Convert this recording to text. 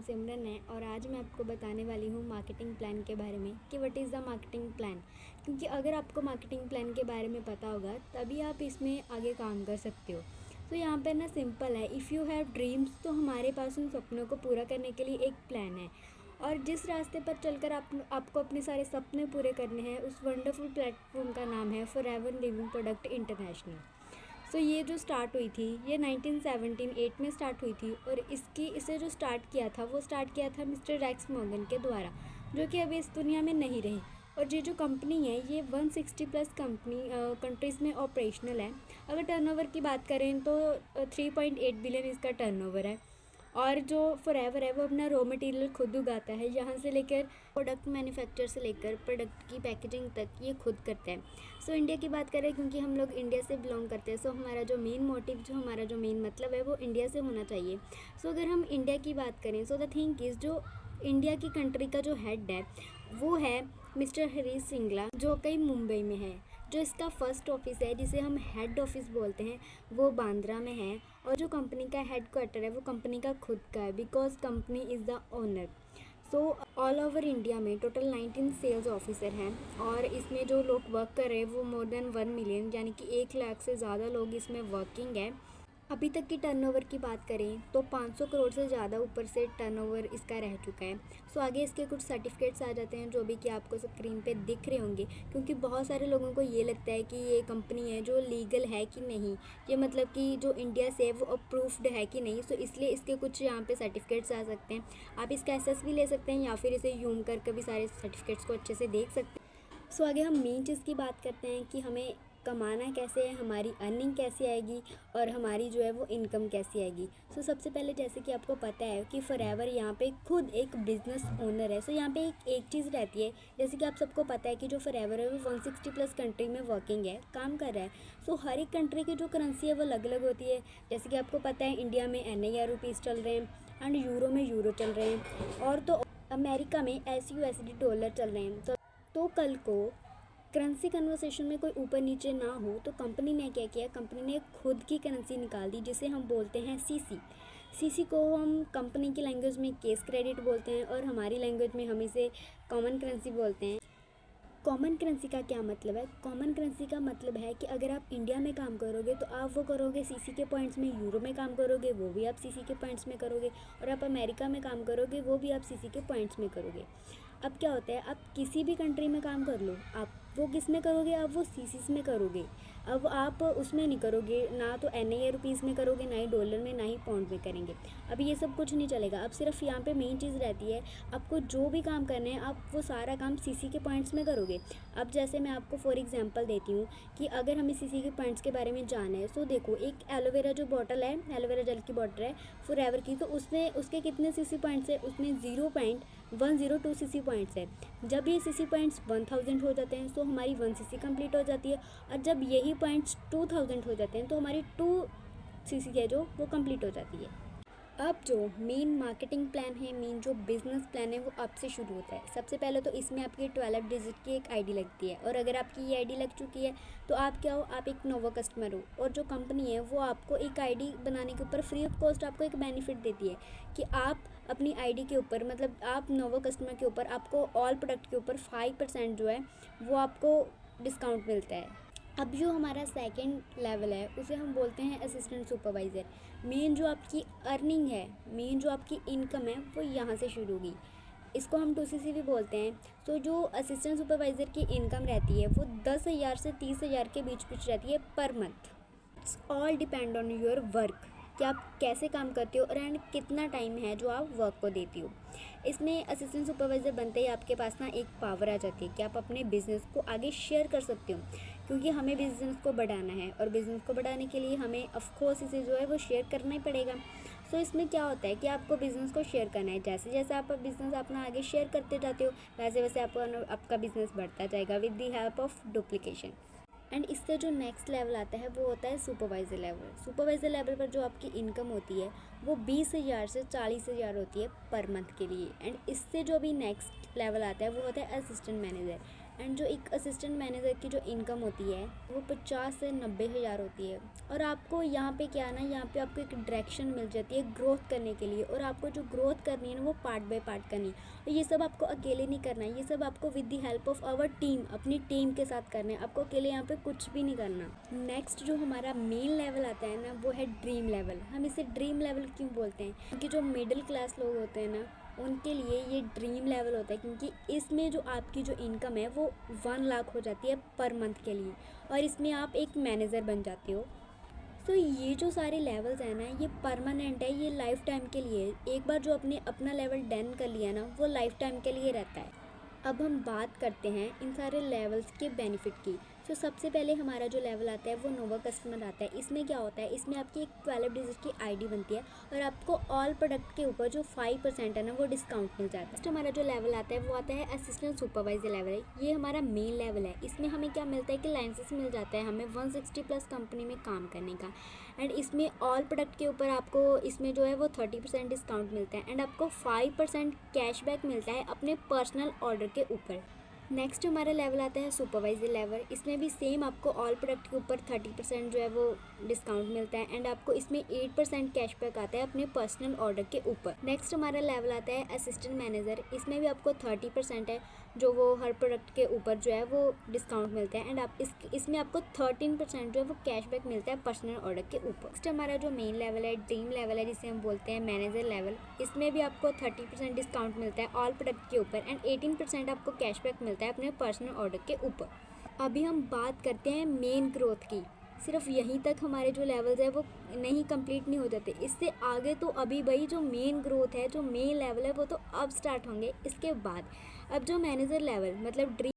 नाम सिमरन है और आज मैं आपको बताने वाली हूँ मार्केटिंग प्लान के बारे में कि what is the marketing plan. क्योंकि अगर आपको मार्केटिंग प्लान के बारे में पता होगा तभी आप इसमें आगे काम कर सकते हो। तो यहाँ पर ना सिंपल है, इफ़ यू हैव ड्रीम्स तो हमारे पास उन सपनों को पूरा करने के लिए एक प्लान है। और जिस रास्ते पर चलकर आपको अपने सारे सपने पूरे करने हैं उस वंडरफुल प्लेटफॉर्म का नाम है फॉरएवर लिविंग प्रोडक्ट इंटरनेशनल। सो ये जो स्टार्ट हुई थी ये 1978 में स्टार्ट हुई थी और इसे जो स्टार्ट किया था वो स्टार्ट किया था मिस्टर रेक्स मॉर्गन के द्वारा, जो कि अभी इस दुनिया में नहीं रहे। और ये जो कंपनी है ये 160 प्लस कंट्रीज़ में ऑपरेशनल है। अगर टर्नओवर की बात करें तो 3.8 बिलियन इसका टर्नओवर है। और जो फॉरएवर है वो अपना रॉ मटेरियल खुद उगाता है, यहाँ से लेकर प्रोडक्ट मैन्युफैक्चर से लेकर प्रोडक्ट की पैकेजिंग तक ये खुद करता है। सो इंडिया की बात करें, क्योंकि हम लोग इंडिया से बिलोंग करते हैं, सो हमारा जो मेन मोटिव हमारा जो मेन मतलब है वो इंडिया से होना चाहिए। सो अगर हम इंडिया की बात करें, सो द थिंग इज़ जो इंडिया की कंट्री का जो हेड है वो है मिस्टर हरीश सिंगला, जो कई मुंबई में है। जो इसका फर्स्ट ऑफिस है जिसे हम हेड ऑफिस बोलते हैं वो बांद्रा में है। और जो कंपनी का हेड क्वार्टर है वो कंपनी का खुद का है, because company is the owner. So all over India में टोटल 19 सेल्स ऑफिसर हैं और इसमें जो लोग वर्क कर रहे हैं वो मोर देन 1 मिलियन, यानी कि 1 लाख से ज़्यादा लोग इसमें वर्किंग है। अभी तक की टर्नओवर की बात करें तो 500 करोड़ से ज़्यादा ऊपर से टर्नओवर इसका रह चुका है। सो आगे इसके कुछ सर्टिफिकेट्स आ जाते हैं जो भी कि आपको स्क्रीन पे दिख रहे होंगे, क्योंकि बहुत सारे लोगों को ये लगता है कि ये कंपनी है जो लीगल है कि नहीं, ये मतलब कि जो इंडिया से है वो अप्रूव्ड है कि नहीं। सो इसलिए इसके कुछ यहाँ पे सर्टिफिकेट्स आ सकते हैं। आप इसका एसेस भी ले सकते हैं या फिर इसे यूम करके भी सारे सर्टिफिकेट्स को अच्छे से देख सकते हैं। सो आगे हम मेन चीज़ की बात करते हैं कि हमें कमाना कैसे है, हमारी अर्निंग कैसे आएगी और हमारी जो है वो इनकम कैसे आएगी। सो सबसे पहले जैसे कि आपको पता है कि फॉरएवर यहाँ पे खुद एक बिज़नेस ओनर है। सो यहाँ पे एक चीज़ रहती है, जैसे कि आप सबको पता है कि जो फॉरएवर है वो 160 प्लस कंट्री में वर्किंग है, काम कर रहा है। सो हर एक कंट्री की जो करेंसी है वो अलग अलग होती है। जैसे कि आपको पता है इंडिया में NIR रुपीज़ चल रहे हैं एंड यूरो में यूरो चल रहे हैं, और तो अमेरिका में SUSD डॉलर चल रहे हैं। तो कल को करेंसी कन्वर्सेशन में कोई ऊपर नीचे ना हो तो कंपनी ने क्या किया, कंपनी ने खुद की करेंसी निकाल दी जिसे हम बोलते हैं CC को हम कंपनी की लैंग्वेज में केस क्रेडिट बोलते हैं और हमारी लैंग्वेज में हम इसे कॉमन करेंसी बोलते हैं। कॉमन करेंसी का क्या मतलब है? कॉमन करेंसी का मतलब है कि अगर आप इंडिया में काम करोगे तो आप वो करोगे CC के पॉइंट्स में, यूरो में काम करोगे वो भी आप CC के पॉइंट्स में करोगे, और आप अमेरिका में काम करोगे वो भी आप CC के पॉइंट्स में करोगे। अब क्या होता है, आप किसी भी कंट्री में काम कर लो, आप वो किस में करोगे, आप वो CCs में करोगे। अब आप उसमें नहीं करोगे, ना तो NIR रुपीज़ में करोगे, ना ही डॉलर में, ना ही पाउंड में करेंगे। अब ये सब कुछ नहीं चलेगा। अब सिर्फ यहाँ पे मेन चीज़ रहती है, आपको जो भी काम करना है आप वो सारा काम CC के पॉइंट्स में करोगे। अब जैसे मैं आपको फॉर एग्जांपल देती हूँ कि अगर हमें CC के पॉइंट्स के बारे में जानना है, सो देखो एक एलोवेरा जो बॉटल है, एलोवेरा जेल की बॉटल है फॉरएवर की, तो उसके कितने CC पॉइंट्स है, उसमें 0.102 CC पॉइंट्स है। जब ये CC पॉइंट्स 1000 हो जाते हैं तो हमारी 1 CC कंप्लीट हो जाती है, और जब यही पॉइंट्स 2000 हो जाते हैं तो हमारी 2 CC है जो वो कंप्लीट हो जाती है। अब जो मेन मार्केटिंग प्लान है, मेन जो बिज़नेस प्लान है वो अब से शुरू होता है। सबसे पहले तो इसमें आपकी 12 डिजिट की एक ID लगती है, और अगर आपकी ये ID लग चुकी है तो आप क्या हो, आप एक नोवा कस्टमर हो, और जो कंपनी है वो आपको एक ID बनाने के ऊपर फ्री ऑफ कॉस्ट आपको एक बेनिफिट देती है कि आप अपनी ID के ऊपर, मतलब आप नोवा कस्टमर के ऊपर आपको ऑल प्रोडक्ट के ऊपर 5% जो है वो आपको डिस्काउंट मिलता है। अब जो हमारा सेकंड लेवल है उसे हम बोलते हैं असिस्टेंट सुपरवाइज़र। मेन जो आपकी अर्निंग है, मेन जो आपकी इनकम है वो यहाँ से शुरू होगी। इसको हम 2CC भी बोलते हैं। तो जो असिस्टेंट सुपरवाइज़र की इनकम रहती है वो 10,000 से 30,000 के बीच कुछ रहती है per month. It's all depend on your work कि आप कैसे काम करते हो एंड कितना टाइम है जो आप वर्क को देती हो। इसमें असिस्टेंट सुपरवाइज़र बनते ही आपके पास ना एक पावर आ जाती है कि आप अपने बिज़नेस को आगे शेयर कर सकते हो, क्योंकि हमें बिज़नेस को बढ़ाना है और बिज़नेस को बढ़ाने के लिए हमें ऑफकोर्स इसे जो है वो शेयर करना ही पड़ेगा। सो इसमें क्या होता है कि आपको बिज़नेस को शेयर करना है। जैसे जैसे आप बिज़नेस अपना आगे शेयर करते जाते हो वैसे वैसे आपका बिज़नेस बढ़ता जाएगा with the help of duplication. And इससे जो नेक्स्ट लेवल आता है वो होता है सुपरवाइज़र लेवल। सुपरवाइज़र लेवल पर जो आपकी इनकम होती है वो 20,000 से 40,000 होती है पर मंथ के लिए। एंड इससे जो भी नेक्स्ट लेवल आता है वो होता है असिस्टेंट मैनेजर। एंड जो एक असिस्टेंट मैनेजर की जो इनकम होती है वो 50 से 90 हज़ार होती है। और आपको यहाँ पे क्या ना, यहाँ पे आपको एक डायरेक्शन मिल जाती है ग्रोथ करने के लिए, और आपको जो ग्रोथ करनी है ना वो पार्ट बाय पार्ट करनी है। और ये सब आपको अकेले नहीं करना है, ये सब आपको with the help of our team, अपनी टीम के साथ करना है। आपको अकेले यहाँ पे कुछ भी नहीं करना। नेक्स्ट जो हमारा मेन लेवल आता है ना वो है ड्रीम लेवल। हम इसे ड्रीम लेवल क्यों बोलते हैं? क्योंकि जो मिडिल क्लास लोग होते हैं ना उनके लिए ये ड्रीम लेवल होता है, क्योंकि इसमें जो आपकी जो इनकम है वो 1 लाख हो जाती है पर मंथ के लिए, और इसमें आप एक मैनेजर बन जाते हो। तो ये जो सारे लेवल्स हैं ना ये परमानेंट है, ये लाइफ टाइम के लिए है। एक बार जो आपने अपना लेवल डन कर लिया ना वो लाइफ टाइम के लिए रहता है। अब हम बात करते हैं इन सारे लेवल्स के बेनिफिट की। तो सबसे पहले हमारा जो लेवल आता है वो नोवा कस्टमर आता है। इसमें क्या होता है, इसमें आपकी एक 12 डिजिट की आईडी बनती है और आपको ऑल प्रोडक्ट के ऊपर जो 5% है ना वो डिस्काउंट मिल जाता है। नेक्स्ट हमारा जो लेवल आता है वो आता है असिस्टेंट सुपरवाइजर लेवल है। ये हमारा मेन लेवल है। इसमें हमें क्या मिलता है कि लाइसेंस मिल जाता है हमें 160+ कंपनी में काम करने का। एंड इसमें ऑल प्रोडक्ट के ऊपर आपको इसमें जो है वो 30% डिस्काउंट मिलता है एंड आपको 5% कैशबैक मिलता है अपने पर्सनल ऑर्डर के ऊपर। नेक्स्ट हमारा लेवल आता है सुपरवाइजर लेवल। इसमें भी सेम आपको ऑल प्रोडक्ट के ऊपर 30% जो है वो डिस्काउंट मिलता है एंड आपको इसमें 8% कैशबैक आता है अपने पर्सनल ऑर्डर के ऊपर। नेक्स्ट हमारा लेवल आता है असिस्टेंट मैनेजर। इसमें भी आपको 30% है जो वो हर प्रोडक्ट के ऊपर जो है वो डिस्काउंट मिलता है एंड आप इसमें आपको 13% जो है वो कैशबैक मिलता है पर्सनल ऑर्डर के ऊपर। नेक्स्ट हमारा जो मेन लेवल है ड्रीम लेवल है जिसे हम बोलते हैं मैनेजर लेवल। इसमें भी आपको 30% डिस्काउंट मिलता है ऑल प्रोडक्ट के ऊपर एंड 18% आपको कैशबैक मिलता है अपने पर्सनल ऑर्डर के ऊपर। अभी हम बात करते हैं मेन ग्रोथ की। सिर्फ यहीं तक हमारे जो लेवल्स है वो नहीं कंप्लीट नहीं हो जाते, इससे आगे तो अभी भाई जो मेन ग्रोथ है, जो मेन लेवल है वो तो अब स्टार्ट होंगे इसके बाद। अब जो मैनेजर लेवल मतलब ड्रीम